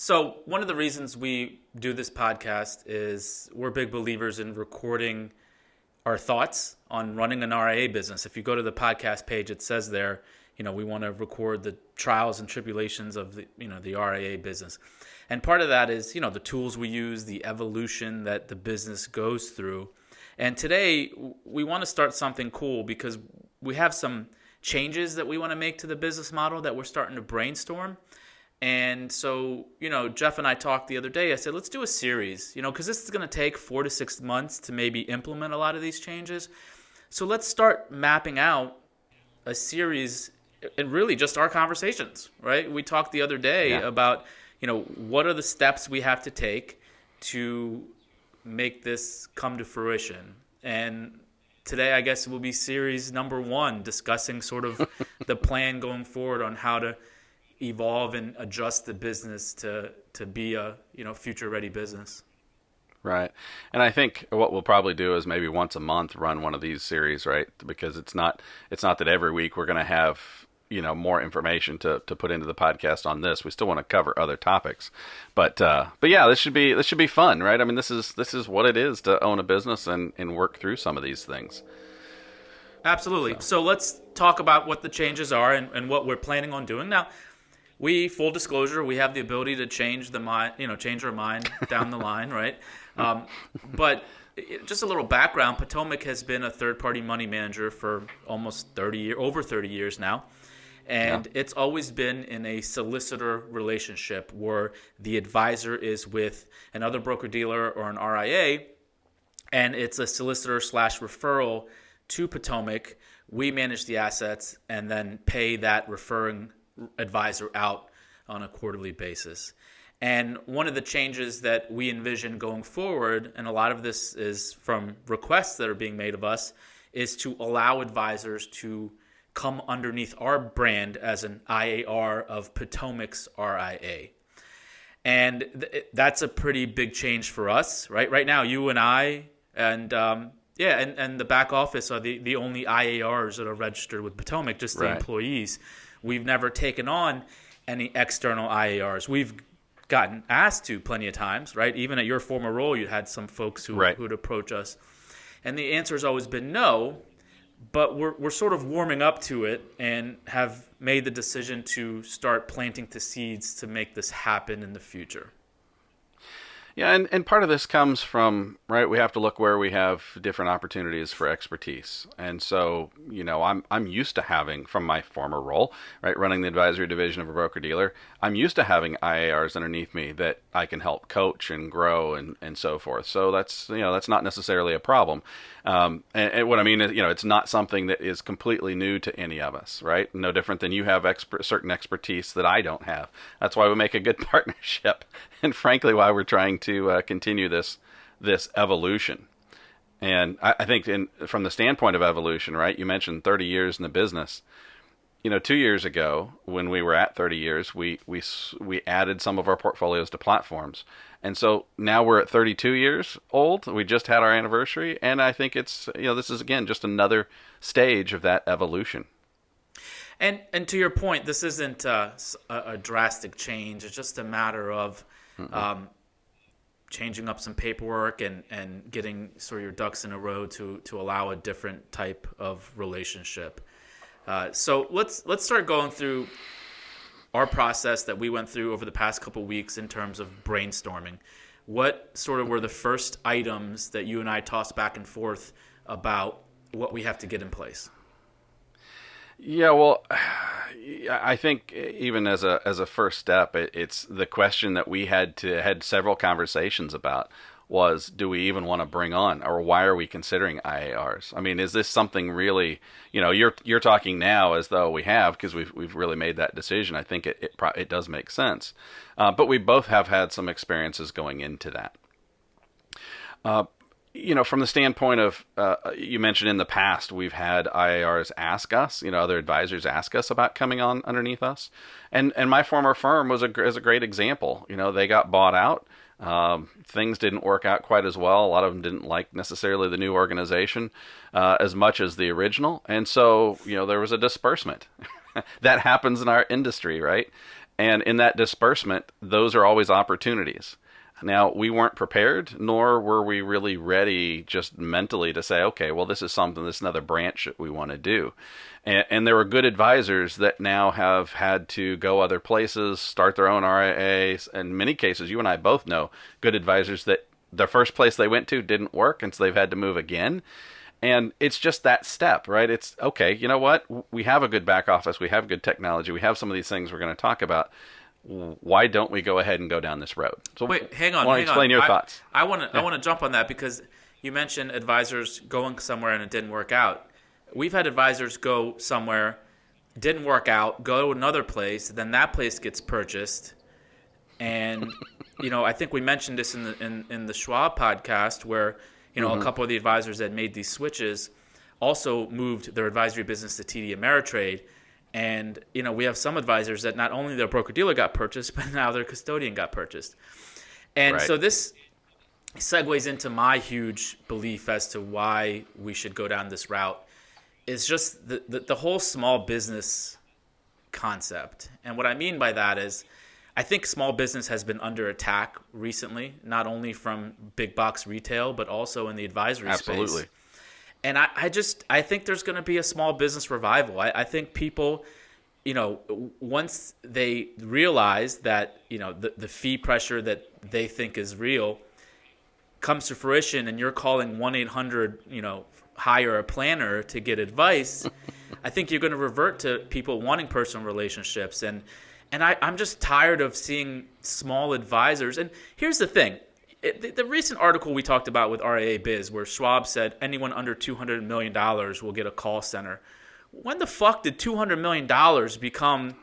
So one of the reasons we do this podcast is we're big believers in recording our thoughts on running an RIA business. If you go to the podcast page, it says there, we want to record the trials and tribulations of the RIA business. And part of that is, the tools we use, the evolution that the business goes through. And today we want to start something cool because we have some changes that we want to make to the business model that we're starting to brainstorm. And so, Jeff and I talked the other day. I said, let's do a series, because this is going to take 4 to 6 months to maybe implement a lot of these changes. So let's start mapping out a series and really just our conversations, right? We talked the other day about, what are the steps we have to take to make this come to fruition. And today, I guess, will be series number 1, discussing sort of the plan going forward on how to evolve and adjust the business to be a future ready business. Right. And I think what we'll probably do is maybe once a month run one of these series, right? Because it's not that every week we're going to have more information to put into the podcast on this. We still want to cover other topics, but yeah, this should be fun, right? I mean, this is what it is to own a business and work through some of these things. Absolutely. So let's talk about what the changes are and what we're planning on doing now. Full disclosure, we have the ability to change our mind down the line, right? But just a little background: Potomac has been a third-party money manager for almost over 30 years now. And it's always been in a solicitor relationship where the advisor is with another broker-dealer or an RIA, and it's a solicitor/referral to Potomac. We manage the assets and then pay that referring advisor out on a quarterly basis. And one of the changes that we envision going forward, and a lot of this is from requests that are being made of us, is to allow advisors to come underneath our brand as an IAR of Potomac's RIA. And that's a pretty big change for us, right? Right now, you and I and the back office are the only IARs that are registered with Potomac, just the employees. We've never taken on any external IARs. We've gotten asked to plenty of times, right? Even at your former role, you had some folks who'd approach us. And the answer has always been no. But we're sort of warming up to it and have made the decision to start planting the seeds to make this happen in the future. Yeah, and part of this comes from, right, we have to look where we have different opportunities for expertise. And so, I'm used to having, from my former role, right, running the advisory division of a broker-dealer, I'm used to having IARs underneath me that I can help coach and grow and so forth. So that's not necessarily a problem. And what I mean is, it's not something that is completely new to any of us, right? No different than you have certain expertise that I don't have. That's why we make a good partnership, and frankly, why we're trying to continue this evolution. And I think from the standpoint of evolution, right? You mentioned 30 years in the business. 2 years ago, when we were at 30 years, we added some of our portfolios to platforms. And so now we're at 32 years old. We just had our anniversary. And I think it's, this is, again, just another stage of that evolution. And to your point, this isn't a drastic change. It's just a matter of changing up some paperwork and getting sort of your ducks in a row to allow a different type of relationship. So let's start going through our process that we went through over the past couple weeks in terms of brainstorming. What sort of were the first items that you and I tossed back and forth about what we have to get in place? Yeah, well, I think even as a first step, it's the question that we had several conversations about was, do we even want to bring on, or why are we considering IARs? I mean, is this something really, you're talking now as though we have, because we've really made that decision. I think it does make sense. But we both have had some experiences going into that. From the standpoint of, you mentioned in the past, we've had IARs ask us, other advisors ask us about coming on underneath us. And my former firm is a great example. They got bought out. Things didn't work out quite as well. A lot of them didn't like necessarily the new organization as much as the original. And so, there was a disbursement. That happens in our industry, right? And in that disbursement, those are always opportunities. Now, we weren't prepared, nor were we really ready just mentally to say, okay, well, this is something, this is another branch that we want to do. And there were good advisors that now have had to go other places, start their own RIAs. In many cases, you and I both know good advisors that the first place they went to didn't work, and so they've had to move again. And it's just that step, right? It's, okay, you know what? We have a good back office. We have good technology. We have some of these things we're going to talk about. Why don't we go ahead and go down this road? So wait, hang on. I want to explain your thoughts. I want to jump on that because you mentioned advisors going somewhere and it didn't work out. We've had advisors go somewhere, didn't work out, go to another place, then that place gets purchased, and I think we mentioned this in the Schwab podcast where a couple of the advisors that made these switches also moved their advisory business to TD Ameritrade. And, we have some advisors that not only their broker-dealer got purchased, but now their custodian got purchased. And so this segues into my huge belief as to why we should go down this route. Is just the whole small business concept. And what I mean by that is I think small business has been under attack recently, not only from big box retail, but also in the advisory space. And I think there's going to be a small business revival. I think people, once they realize that, the fee pressure that they think is real comes to fruition and you're calling 1-800, hire a planner to get advice, I think you're going to revert to people wanting personal relationships. And I'm just tired of seeing small advisors. And here's the thing. The recent article we talked about with RIA Biz where Schwab said anyone under $200 million will get a call center. When the fuck did $200 million become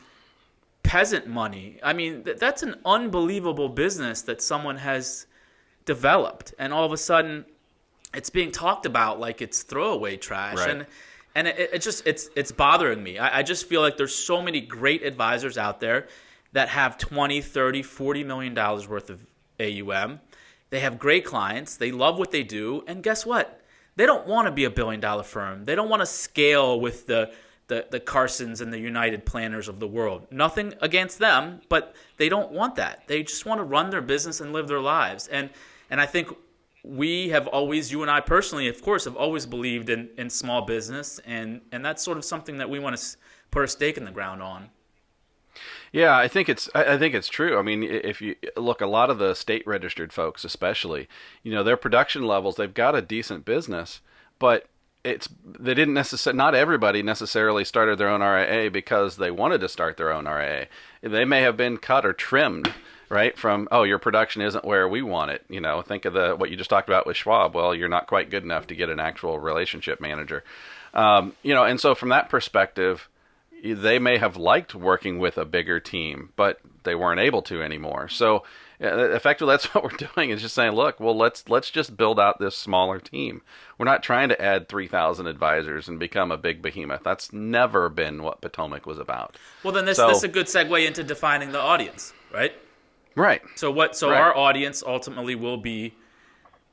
peasant money? I mean, that's an unbelievable business that someone has developed. And all of a sudden, it's being talked about like it's throwaway trash. Right. And it's bothering me. I just feel like there's so many great advisors out there that have 20, 30, $40 million worth of AUM. They have great clients. They love what they do. And guess what? They don't want to be a billion-dollar firm. They don't want to scale with the Carsons and the United Planners of the world. Nothing against them, but they don't want that. They just want to run their business and live their lives. And I think we have always, you and I personally, of course, have always believed in small business. And that's sort of something that we want to put a stake in the ground on. Yeah, I think it's true. I mean, if you look, a lot of the state registered folks, especially, their production levels, they've got a decent business, but they didn't necessarily, not everybody necessarily started their own RIA because they wanted to start their own RIA. They may have been cut or trimmed, right? From, your production isn't where we want it. Think of what you just talked about with Schwab. Well, you're not quite good enough to get an actual relationship manager. And so from that perspective, they may have liked working with a bigger team, but they weren't able to anymore. So effectively, that's what we're doing is just saying, look, well, let's just build out this smaller team. We're not trying to add 3,000 advisors and become a big behemoth. That's never been what Potomac was about. Well, then this is a good segue into defining the audience, right? Right. So our audience ultimately will be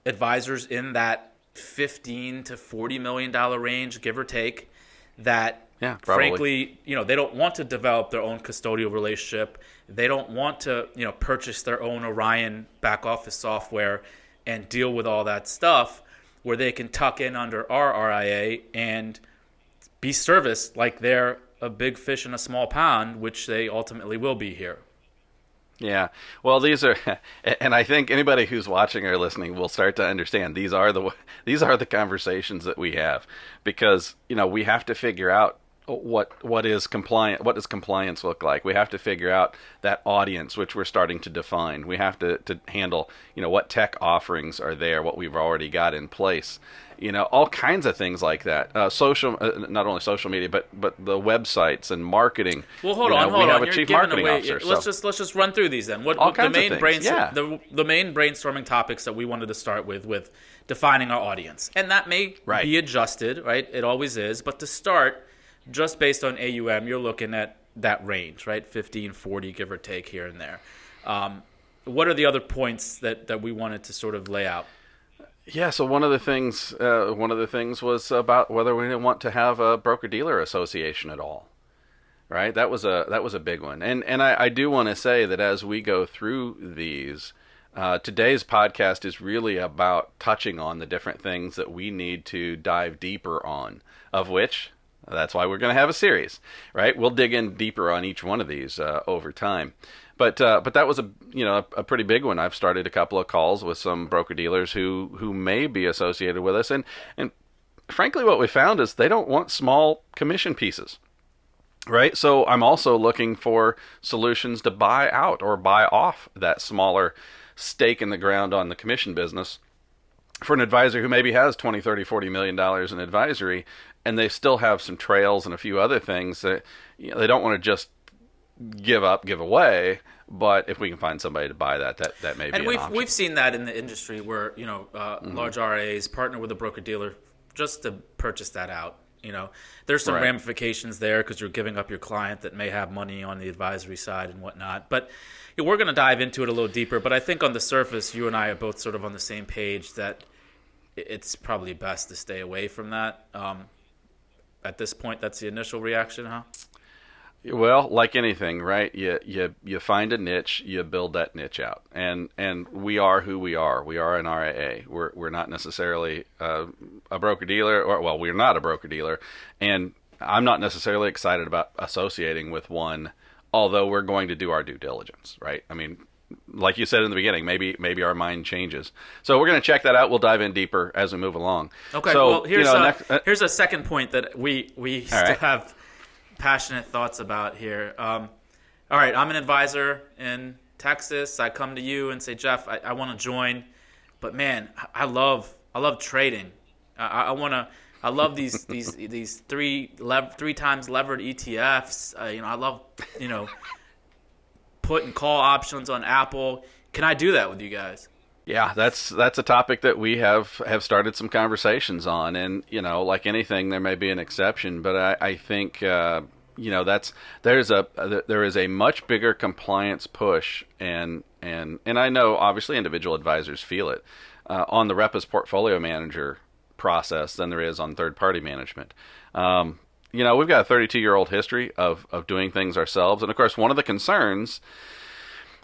advisors in that $15 to $40 million range, give or take, that frankly, they don't want to develop their own custodial relationship. They don't want to, purchase their own Orion back office software and deal with all that stuff, where they can tuck in under our RIA and be serviced like they're a big fish in a small pond, which they ultimately will be here. Yeah. Well, these are, and I think anybody who's watching or listening will start to understand these are the conversations that we have, because, we have to figure out what is compliant, what does compliance look like? We have to figure out that audience, which we're starting to define. We have to handle, what tech offerings are there, what we've already got in place, all kinds of things like that. Social, not only social media, but the websites and marketing. Well, hold on. We have a You're chief giving marketing away, officer. Let's just run through these then. What the main the main brainstorming topics that we wanted to start with defining our audience, and that may be adjusted, right? It always is, but to start, just based on AUM, you're looking at that range, right? 15, 40, give or take here and there. What are the other points that we wanted to sort of lay out? Yeah, so one of the things was about whether we didn't want to have a broker-dealer association at all. right? That was a big one. And I do want to say that as we go through these, today's podcast is really about touching on the different things that we need to dive deeper on, of which that's why we're going to have a series, right? We'll dig in deeper on each one of these over time. But that was a pretty big one. I've started a couple of calls with some broker dealers who may be associated with us, and frankly, what we found is they don't want small commission pieces. Right, so I'm also looking for solutions to buy out or buy off that smaller stake in the ground on the commission business for an advisor who maybe has 20, 30, 40 million dollars in advisory, and they still have some trails and a few other things that they don't want to just give away. But if we can find somebody to buy that may be an option. And we've seen that in the industry where large RAs partner with a broker dealer just to purchase that out. There's some ramifications there because you're giving up your client that may have money on the advisory side and whatnot. But we're going to dive into it a little deeper. But I think on the surface, you and I are both sort of on the same page that it's probably best to stay away from that. At this point, that's the initial reaction, huh? Well, like anything, right? You find a niche, you build that niche out, and we are who we are. We are an RIA. We're not necessarily a broker dealer, or we're not a broker dealer, and I'm not necessarily excited about associating with one. Although we're going to do our due diligence, right? I mean, like you said in the beginning, maybe our mind changes. So we're going to check that out. We'll dive in deeper as we move along. Okay. So, well, here's a second point that we still have passionate thoughts about here. All right, I'm an advisor in Texas. I come to you and say, Jeff, I want to join, but man, I love trading. I love these three times levered ETFs. I love put and call options on Apple. Can I do that with you guys? Yeah, that's a topic that we have started some conversations on, and like anything, there may be an exception, but I think there is a much bigger compliance push, and I know obviously individual advisors feel it on the rep as portfolio manager process than there is on third party management. We've got a 32-year-old history of doing things ourselves, and of course, one of the concerns.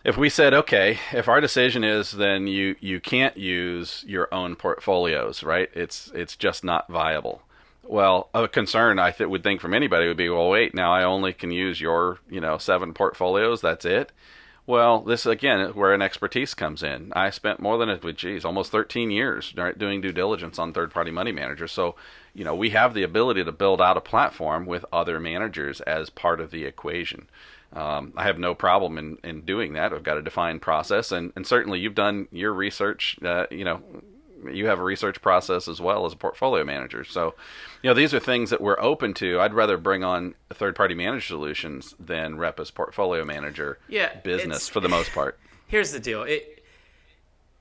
If we said, okay, if our decision is then you can't use your own portfolios, right? It's just not viable. Well, a concern I would think from anybody would be, well, wait, now I only can use your 7 portfolios. That's it. Well, this again where an expertise comes in. I spent more than almost 13 years doing due diligence on third-party money managers. So, we have the ability to build out a platform with other managers as part of the equation. I have no problem in doing that. I've got a defined process, and certainly you've done your research. You have a research process as well as a portfolio manager. So, these are things that we're open to. I'd rather bring on third-party managed solutions than rep as portfolio manager business for the most part. Here's the deal.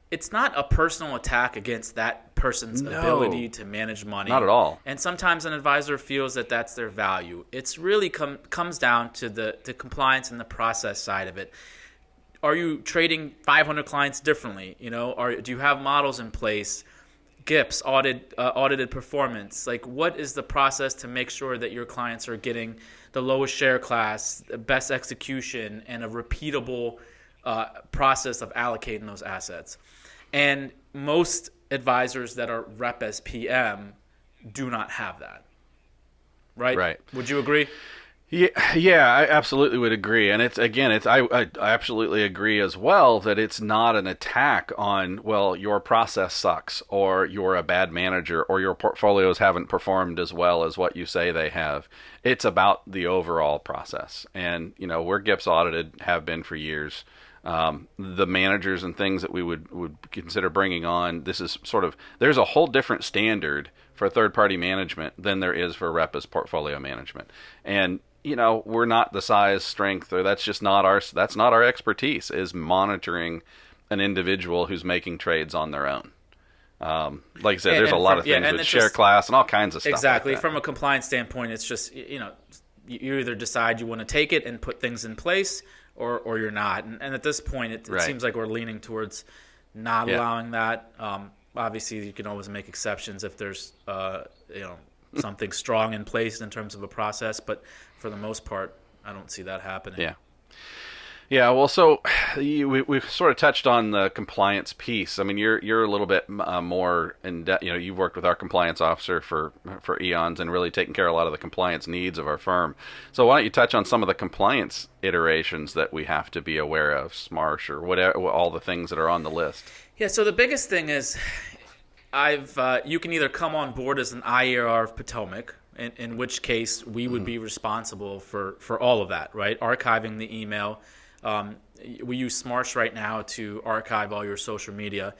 It's not a personal attack against that person's ability to manage money. Not at all. And sometimes an advisor feels that that's their value. It's really comes down to the compliance and the process side of it. Are you trading 500 clients differently? Do you have models in place? GIPs, audited performance. Like, what is the process to make sure that your clients are getting the lowest share class, the best execution, and a repeatable process of allocating those assets? And most advisors that are rep as PM do not have that. Right? Right. Would you agree? Yeah, I absolutely would agree, and I absolutely agree as well that it's not an attack on your process sucks, or you're a bad manager, or your portfolios haven't performed as well as what you say they have. It's about the overall process, and we're GIPS audited, have been for years. The managers and things that we would consider bringing on, there's a whole different standard for third-party management than there is for rep as portfolio management, and we're not the size, strength, or that's not our expertise, is monitoring an individual who's making trades on their own. Like I said, there's a lot of things with share class and all kinds of stuff. Exactly. Like from a compliance standpoint, it's just, you either decide you want to take it and put things in place, or you're not. And at this point, it seems like we're leaning towards not allowing that. Obviously, you can always make exceptions if there's, something strong in place in terms of a process, but for the most part, I don't see that happening. Yeah. Yeah, well, so we've sort of touched on the compliance piece. I mean, you're a little bit more in depth. You know, you've worked with our compliance officer for eons and really taken care of a lot of the compliance needs of our firm. So why don't you touch on some of the compliance iterations that we have to be aware of, SMARSH or whatever, all the things that are on the list? Yeah. So the biggest thing is, you can either come on board as an IAR of Potomac, in which case we would be responsible for all of that, right? Archiving the email. We use SMARSH right now to archive all your social media.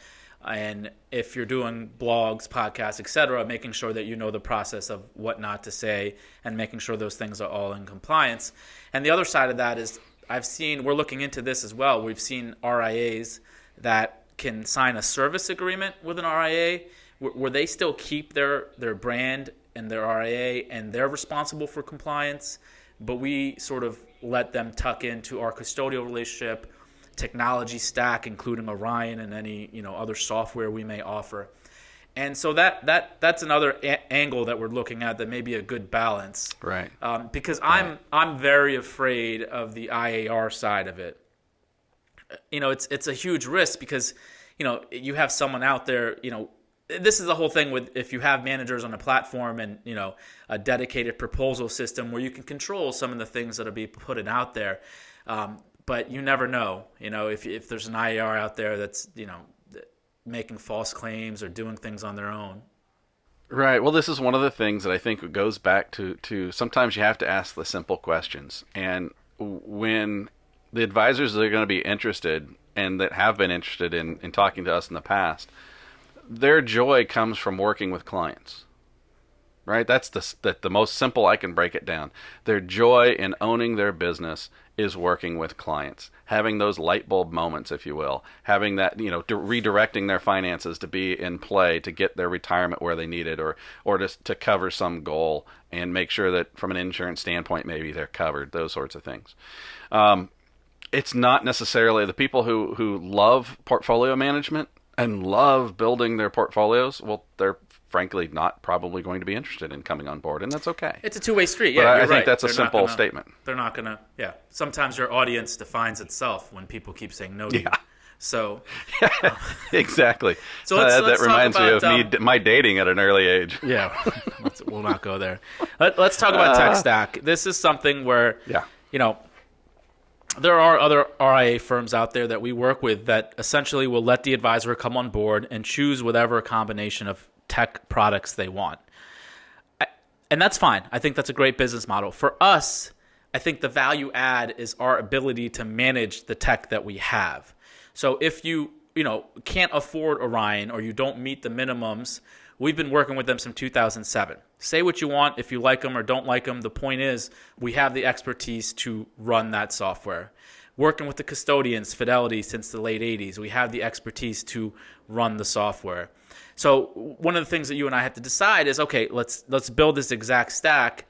And if you're doing blogs, podcasts, etc., making sure that you know the process of what not to say and making sure those things are all in compliance. And the other side of that is we're looking into this as well. We've seen RIAs that can sign a service agreement with an RIA where they still keep their brand and their RIA and they're responsible for compliance, but we sort of let them tuck into our custodial relationship, technology stack, including Orion and any other software we may offer. And so that's another angle that we're looking at that may be a good balance. Right. Because I'm very afraid of the IAR side of it. It's a huge risk because you have someone out there. This is the whole thing with if you have managers on a platform and a dedicated proposal system where you can control some of the things that are being put out there, but you never know. If there's an IAR out there that's making false claims or doing things on their own. Right. Well, this is one of the things that I think goes back to sometimes you have to ask the simple questions, and when the advisors that are going to be interested and that have been interested in talking to us in the past, their joy comes from working with clients, right? That's the most simple I can break it down. Their joy in owning their business is working with clients, having those light bulb moments, if you will, having that, redirecting their finances to be in play to get their retirement where they need it, or to cover some goal and make sure that from an insurance standpoint, maybe they're covered, those sorts of things. It's not necessarily the people who love portfolio management and love building their portfolios. Well, they're frankly not probably going to be interested in coming on board, and that's okay. It's a two-way street. But Yeah, I think that's a simple statement. They're not going to, yeah. Sometimes your audience defines itself when people keep saying no to you. So exactly. So let's that reminds me of my dating at an early age. Yeah, we'll not go there. Let's talk about tech stack. This is something where, there are other RIA firms out there that we work with that essentially will let the advisor come on board and choose whatever combination of tech products they want. And that's fine. I think that's a great business model. For us, I think the value add is our ability to manage the tech that we have. So if you can't afford Orion or you don't meet the minimums, we've been working with them since 2007. Say what you want, if you like them or don't like them. The point is we have the expertise to run that software. Working with the custodians, Fidelity, since the late 80s, we have the expertise to run the software. So one of the things that you and I have to decide is, okay, let's build this exact stack.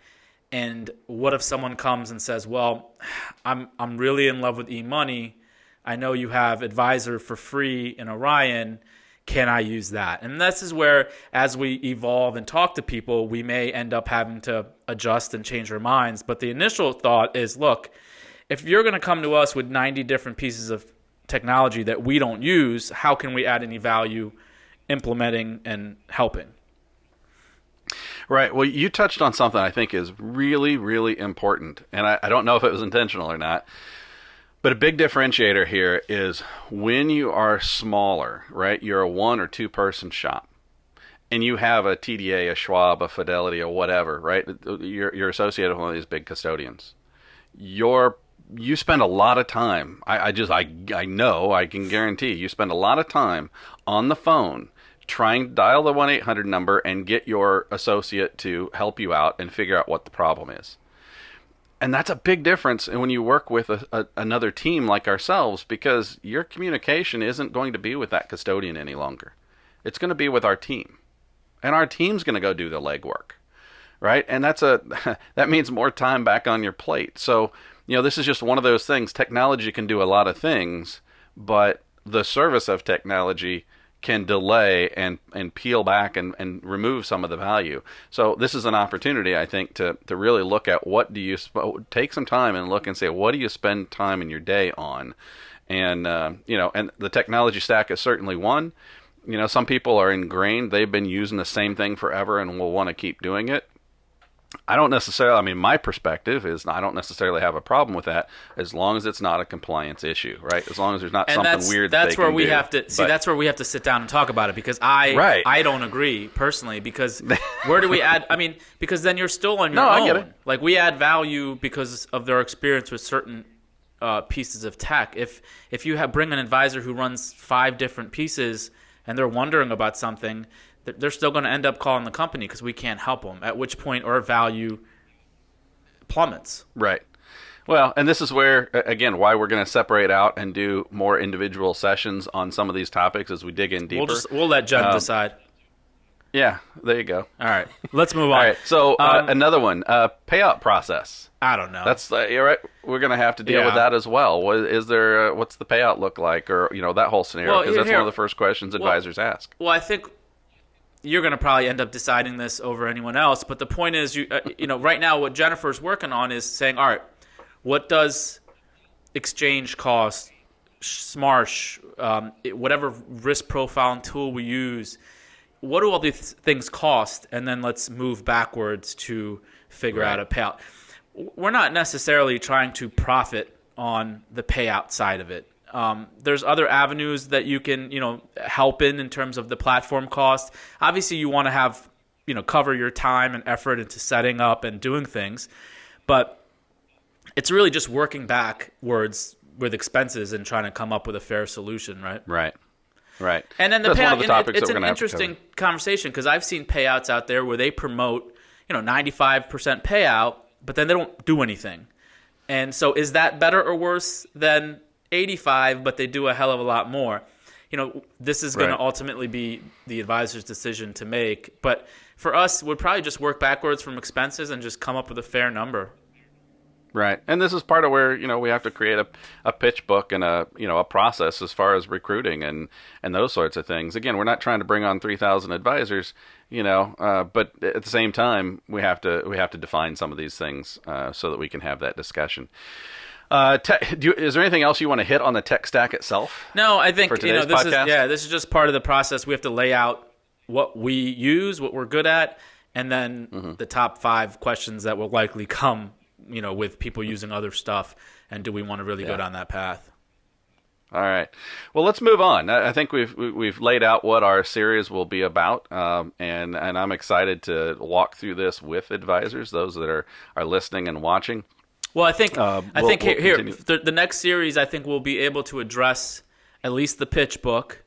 And what if someone comes and says, well, I'm really in love with eMoney. I know you have Advisor for free in Orion. Can I use that? And this is where, as we evolve and talk to people, we may end up having to adjust and change our minds. But the initial thought is, look, if you're going to come to us with 90 different pieces of technology that we don't use, how can we add any value implementing and helping? Right. Well, you touched on something I think is really, really important. And I don't know if it was intentional or not. But a big differentiator here is when you are smaller, right? You're a 1 or 2 person shop, and you have a TDA, a Schwab, a Fidelity, or whatever, right? You're associated with one of these big custodians. You spend a lot of time. I know, I can guarantee you spend a lot of time on the phone trying to dial the 1-800 number and get your associate to help you out and figure out what the problem is. And that's a big difference when you work with another team like ourselves, because your communication isn't going to be with that custodian any longer. It's going to be with our team. And our team's going to go do the legwork, right? And that means more time back on your plate. So, this is just one of those things. Technology can do a lot of things, but the service of technology can delay and peel back and remove some of the value. So this is an opportunity, I think, to really look at what do you take some time and look and say, what do you spend time in your day on? And and the technology stack is certainly one. Some people are ingrained; they've been using the same thing forever and will want to keep doing it. I don't necessarily, my perspective is I don't necessarily have a problem with that as long as it's not a compliance issue, right? As long as there's not something weird that they can do. That's where we have to sit down and talk about it, because I don't agree personally, because where do we add, because then you're still on your own. I get it. Like, we add value because of their experience with certain pieces of tech. If you bring an advisor who runs 5 different pieces and they're wondering about something, they're still going to end up calling the company because we can't help them, at which point our value plummets. Right. Well, and this is where, again, why we're going to separate out and do more individual sessions on some of these topics as we dig in deeper. We'll let Jen decide. Yeah, there you go. All right, let's move on. All right, so another one, payout process. I don't know. That's you're right. We're going to have to deal with that as well. What's the payout look like, or that whole scenario? Because that's one of the first questions advisors ask. Well, I think you're going to probably end up deciding this over anyone else. But the point is, right now what Jennifer's working on is saying, all right, what does exchange cost, SMARsh, whatever risk profiling tool we use, what do all these things cost? And then let's move backwards to figure out a payout. We're not necessarily trying to profit on the payout side of it. There's other avenues that you can, help in terms of the platform cost. Obviously, you want to have, cover your time and effort into setting up and doing things. But it's really just working backwards with expenses and trying to come up with a fair solution, right? Right. And then the payout, it's an interesting conversation, because I've seen payouts out there where they promote, 95% payout, but then they don't do anything. And so is that better or worse than 85, but they do a hell of a lot more? This is going to ultimately be the advisor's decision to make. But for us, we'd probably just work backwards from expenses and just come up with a fair number. Right. And this is part of where, we have to create a pitch book and a process as far as recruiting and those sorts of things. Again, we're not trying to bring on 3,000 advisors, but at the same time, we have to define some of these things so that we can have that discussion. Is there anything else you want to hit on the tech stack itself? No, I think podcast? This is just part of the process. We have to lay out what we use, what we're good at, and then the top 5 questions that will likely come, with people using other stuff, and do we want to really go down that path? All right. Well, let's move on. I think we've laid out what our series will be about, and I'm excited to walk through this with advisors, those that are listening and watching. Well, I think the next series, I think we'll be able to address at least the pitch book,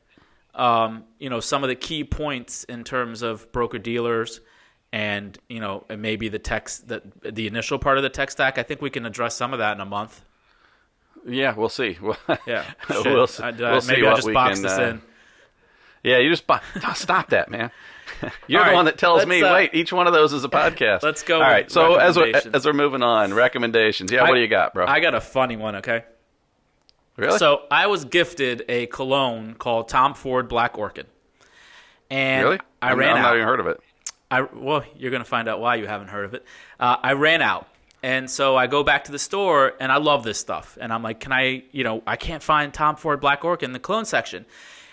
some of the key points in terms of broker dealers, and and maybe the initial part of the tech stack. I think we can address some of that in a month. Yeah, we'll see. Yeah, we'll see. Maybe I'll just box this in. Yeah, you just stop that, man. You're the one that tells me, wait, each one of those is a podcast. Let's go. All right, so as we're moving on, recommendations. Yeah, what do you got, bro? I got a funny one, okay? Really? So I was gifted a cologne called Tom Ford Black Orchid. And really? I've not even heard of it. Well, you're going to find out why you haven't heard of it. I ran out. And so I go back to the store, and I love this stuff. And I'm like, can I can't find Tom Ford Black Orchid in the cologne section.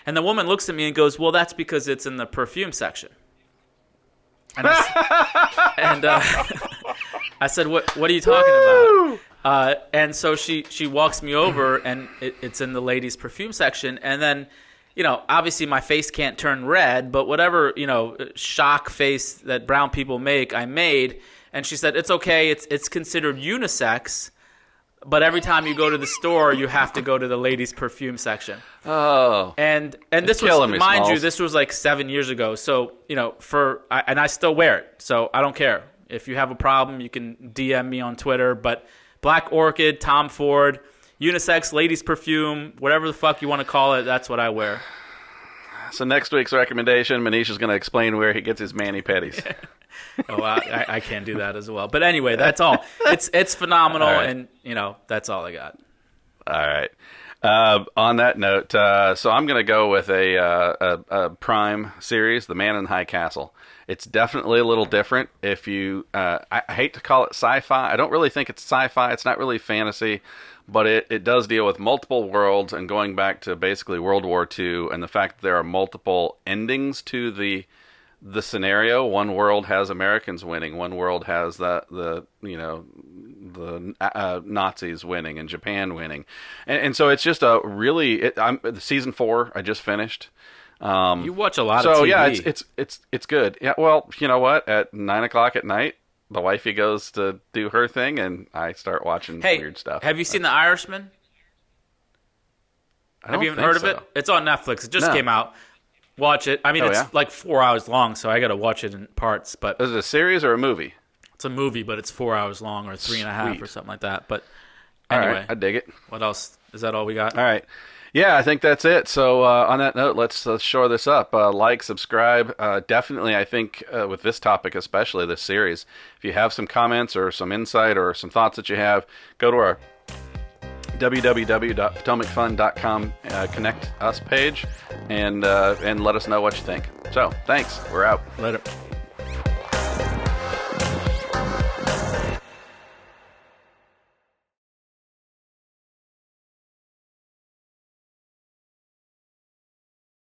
And the woman looks at me and goes, well, that's because it's in the perfume section. And I said, what are you talking about? And so she walks me over, and it's in the ladies' perfume section. And then, obviously my face can't turn red, but whatever, shock face that brown people make, I made. And she said, it's okay. It's considered unisex, but every time you go to the store, you have to go to the ladies' perfume section. Oh. And this was, mind you, this was like 7 years ago. So, and I still wear it. So I don't care. If you have a problem, you can DM me on Twitter. But Black Orchid, Tom Ford, unisex, ladies' perfume, whatever the fuck you want to call it, that's what I wear. So next week's recommendation, Manish is going to explain where he gets his mani-pedis. I can do that as well. But anyway, that's all. It's phenomenal, right. And, that's all I got. All right. On that note, so I'm going to go with a Prime series, The Man in the High Castle. It's definitely a little different. If you, I hate to call it sci-fi. I don't really think it's sci-fi. It's not really fantasy, but it does deal with multiple worlds and going back to basically World War II and the fact that there are multiple endings to the scenario. One world has Americans winning. One world has the Nazis winning and Japan winning, and so it's just a really. Season 4 I just finished. You watch a lot of TV. So yeah, it's good. Yeah, well, you know what? At 9:00 at night, the wifey goes to do her thing, and I start watching weird stuff. Have you seen The Irishman? Have you even heard of it? It's on Netflix. It just came out. Watch it. I mean, it's like 4 hours long, so I got to watch it in parts. But is it a series or a movie? It's a movie, but it's 4 hours long, or 3.5, or something like that. But anyway, all right, I dig it. What else? Is that all we got? All right. Yeah, I think that's it. So on that note, let's shore this up. Like, subscribe. Definitely, I think with this topic, especially this series, if you have some comments or some insight or some thoughts that you have, go to our www.potomacfund.com Connect Us page and let us know what you think. So, thanks. We're out. Later.